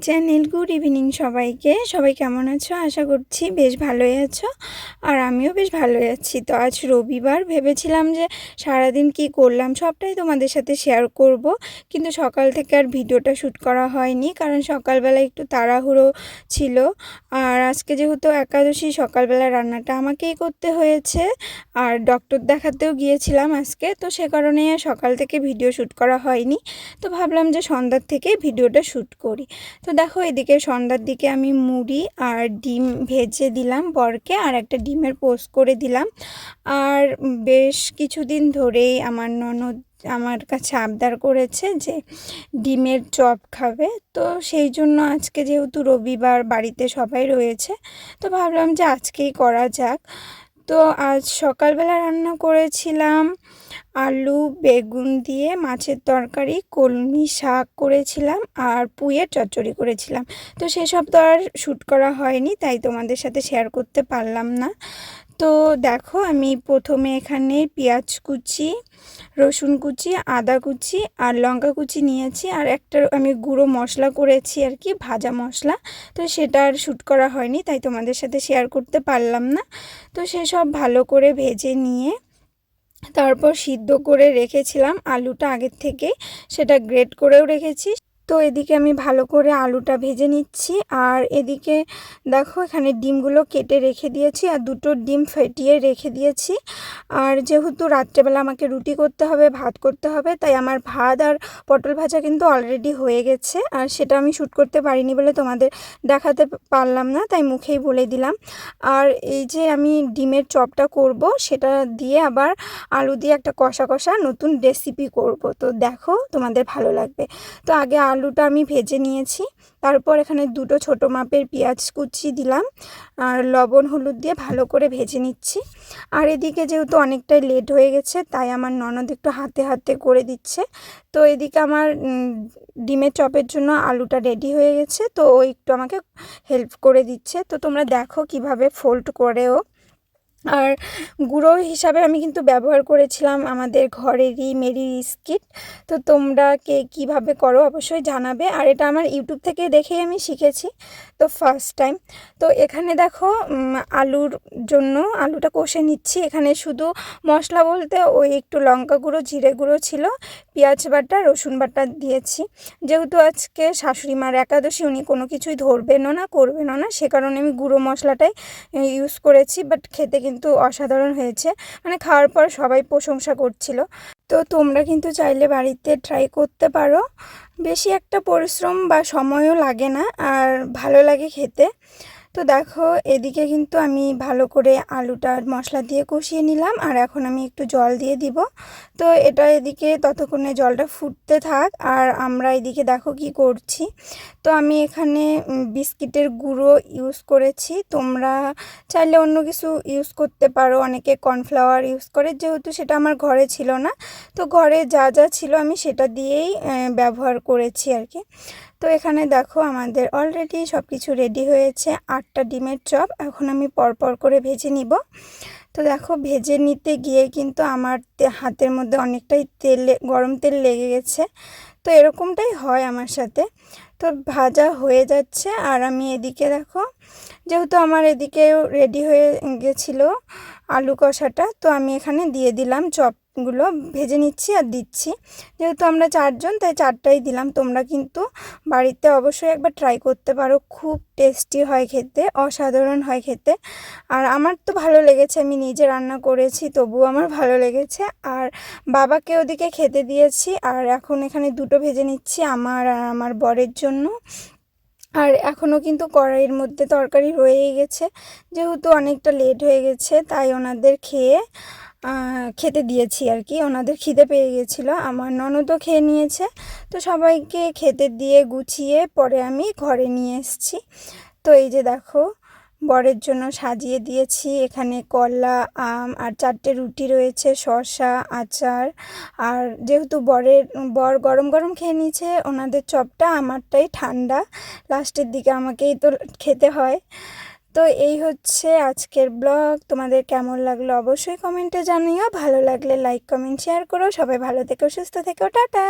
Channel. Good evening সবাইকে। সবাই কেমন আছো? আশা করছি বেশ ভালোই আছো, আর আমিও বেশ ভালোই আছি। তো আজ রবিবার, ভেবেছিলাম যে সারাদিন কি করলাম সবটাই তোমাদের সাথে শেয়ার করব, কিন্তু সকাল থেকে আর ভিডিওটা শ্যুট করা হয়নি, কারণ সকালবেলা একটু তাড়াহুড়ো ছিল। আর আজকে যেহেতু একাদশী, সকালবেলা রান্নাটা আমাকেই করতে হয়েছে, আর ডক্টর দেখাতেও গিয়েছিলাম আজকে, তো সে কারণে সকাল থেকে ভিডিও শ্যুট করা হয়নি। তো ভাবলাম যে সন্ধ্যার থেকে ভিডিওটা শ্যুট করি। তো দেখো, এদিকে সন্ধ্যার দিকে আমি মুড়ি আর ডিম ভেজে দিলাম বরকে, আর একটা ডিমের পোস্ট করে দিলাম। আর বেশ কিছুদিন ধরেই আমার ননদ আমার কাছে আবদার করেছে যে ডিমের চপ খাবে, তো সেই জন্য আজকে যেহেতু রবিবার বাড়িতে সবাই রয়েছে, তো ভাবলাম যে আজকেই করা যাক। তো আজ সকালবেলা রান্না করেছিলাম আলু বেগুন দিয়ে মাছের তরকারি, কলমি শাক করেছিলাম, আর পুঁইয়ের চচ্চড়ি করেছিলাম। তো সেসব তো আর শ্যুট করা হয়নি, তাই তোমাদের সাথে শেয়ার করতে পারলাম না। তো দেখো, আমি প্রথমে এখানে পেঁয়াজ কুচি, রসুন কুচি, আদা কুচি আর লঙ্কা কুচি নিয়েছি, আর একটা আমি গুঁড়ো মশলা করেছি আর কি, ভাজা মশলা। তো সেটা আর শ্যুট করা হয়নি, তাই তোমাদের সাথে শেয়ার করতে পারলাম না। তো সেসব ভালো করে ভেজে নিয়ে তারপর সিদ্ধ করে রেখেছিলাম আলুটা আগের থেকে, সেটা গ্রেট করেও রেখেছি। তো এদিকে আমি ভালো করে আলুটা ভেজে নিচ্ছি, আর এদিকে দেখো এখানে ডিমগুলো কেটে রেখে দিয়েছি, আর দুটো ডিম ফেটিয়ে রেখে দিয়েছি। আর যেহেতু রাত্রেবেলা আমাকে রুটি করতে হবে, ভাত করতে হবে, তাই আমার ভাত আর পটল ভাজা কিন্তু অলরেডি হয়ে গেছে, আর সেটা আমি শ্যুট করতে পারিনি বলে তোমাদের দেখাতে পারলাম না, তাই মুখেই বলে দিলাম। আর এই যে আমি ডিমের চপটা করব, সেটা দিয়ে আবার আলু দিয়ে একটা কষা কষা নতুন রেসিপি করব, তো দেখো তোমাদের ভালো লাগবে। তো আগে আলুটা আমি ভেজে নিয়েছি, তারপর এখানে দুটো ছোটো মাপের পেঁয়াজ কুচি দিলাম, আর লবণ হলুদ দিয়ে ভালো করে ভেজে নিচ্ছি। আর এদিকে যেহেতু অনেকটাই লেট হয়ে গেছে, তাই আমার ননদ একটু হাতে হাতে করে দিচ্ছে। তো এদিকে আমার ডিমের চপের জন্য আলুটা রেডি হয়ে গেছে, তো ও একটু আমাকে হেল্প করে দিচ্ছে। তো তোমরা দেখো কিভাবে ফোল্ড করেও। আর গুঁড়ো হিসাবে আমি কিন্তু ব্যবহার করেছিলাম আমাদের ঘরেরই মেরি বিস্কিট। তো তোমরা কে কীভাবে করো অবশ্যই জানাবে, আর এটা আমার ইউটিউব থেকে দেখেই আমি শিখেছি, তো ফার্স্ট টাইম। তো এখানে দেখো আলুর জন্য আলুটা কষে নিচ্ছি। এখানে শুধু মশলা বলতে ওই একটু লঙ্কা গুঁড়ো, জিরে গুঁড়ো ছিল, পেঁয়াজ বাটা, রসুন বাটা দিয়েছি। যেহেতু আজকে শাশুড়ি মার একাদশী, উনি কোনো কিছুই ধরবেনও না, করবেনও না, সে কারণে আমি গুঁড়ো মশলাটাই ইউজ করেছি। বাট খেতে কিন্তু অসাধারণ হয়েছে, মানে খাওয়ার পর সবাই প্রশংসা করছিল। তো তোমরা কিন্তু চাইলে বাড়িতে ট্রাই করতে পারো, বেশি একটা পরিশ্রম বা সময়ও লাগে না, আর ভালো লাগে খেতে। তো দেখো এদিকে কিন্তু আমি ভালো করে আলুটা মশলা দিয়ে কষিয়ে নিলাম, আর এখন আমি একটু জল দিয়ে দিব। তো এটা এদিকে ততক্ষণে জলটা ফুটতে থাক, আর আমরা এদিকে দেখো কি করছি। তো আমি এখানে বিস্কিটের গুঁড়ো ইউজ করেছি, তোমরা চাইলে অন্য কিছু ইউজ করতে পারো, অনেকে কর্নফ্লাওয়ার ইউজ করে, যেহেতু সেটা আমার ঘরে ছিল না, তো ঘরে যা যা ছিল আমি সেটা দিয়েই ব্যবহার করেছি আর কি। তো এখানে দেখো আমাদের অলরেডি সব কিছু রেডি হয়েছে, 8টা ডিমের চপ এখন আমি পরপর করে ভেজে নিব। তো দেখো ভেজে নিতে গিয়ে কিন্তু আমার হাতের মধ্যে অনেকটাই গরম তেল লেগে গেছে, তো এরকমটাই হয় আমার সাথে। তো ভাজা হয়ে যাচ্ছে, আর আমি এদিকে দেখো, যেহেতু আমার এদিকেও রেডি হয়ে গেছিলো আলু কষাটা, তো আমি এখানে দিয়ে দিলাম চপগুলো, ভেজে নিচ্ছি আর দিচ্ছি। যেহেতু আমরা 4জন, তাই 4টাই দিলাম। তোমরা কিন্তু বাড়িতে অবশ্যই একবার ট্রাই করতে পারো, খুব টেস্টি হয় খেতে, অসাধারণ হয় খেতে। আর আমার তো ভালো লেগেছে, আমি নিজে রান্না করেছি, তবুও আমার ভালো লেগেছে। আর বাবাকে ওদিকে খেতে দিয়েছি, আর এখন এখানে দুটো ভেজে নিচ্ছি আমার আর আমার বরের জন্য। আর এখনও কিন্তু কড়াইয়ের মধ্যে তরকারি রয়েই গেছে, যেহেতু অনেকটা লেট হয়ে গেছে, তাই ওনাদের খেতে দিয়েছি আর কি। ওনাদের খিদে পেয়ে গেছিলো, আমার ননদও খেয়ে নিয়েছে। তো সবাইকে খেতে দিয়ে গুছিয়ে পরে আমি ঘরে নিয়ে এসেছি। তো এই যে দেখো বরের জন্য সাজিয়ে দিয়েছি, এখানে কলা, আম আর 4টে রুটি রয়েছে, শসা, আচার। আর যেহেতু বর গরম গরম খেয়ে নিয়েছে ওনাদের চপটা, আমারটাই ঠান্ডা, লাস্টের দিকে আমাকেই তো খেতে হয়। তো এই হচ্ছে আজকের ব্লগ। তোমাদের কেমন লাগলো অবশ্যই কমেন্টে জানিও, ভালো লাগলে লাইক কমেন্ট শেয়ার করো। সবাই ভালো থেকো, সুস্থ থেকো, টাটা।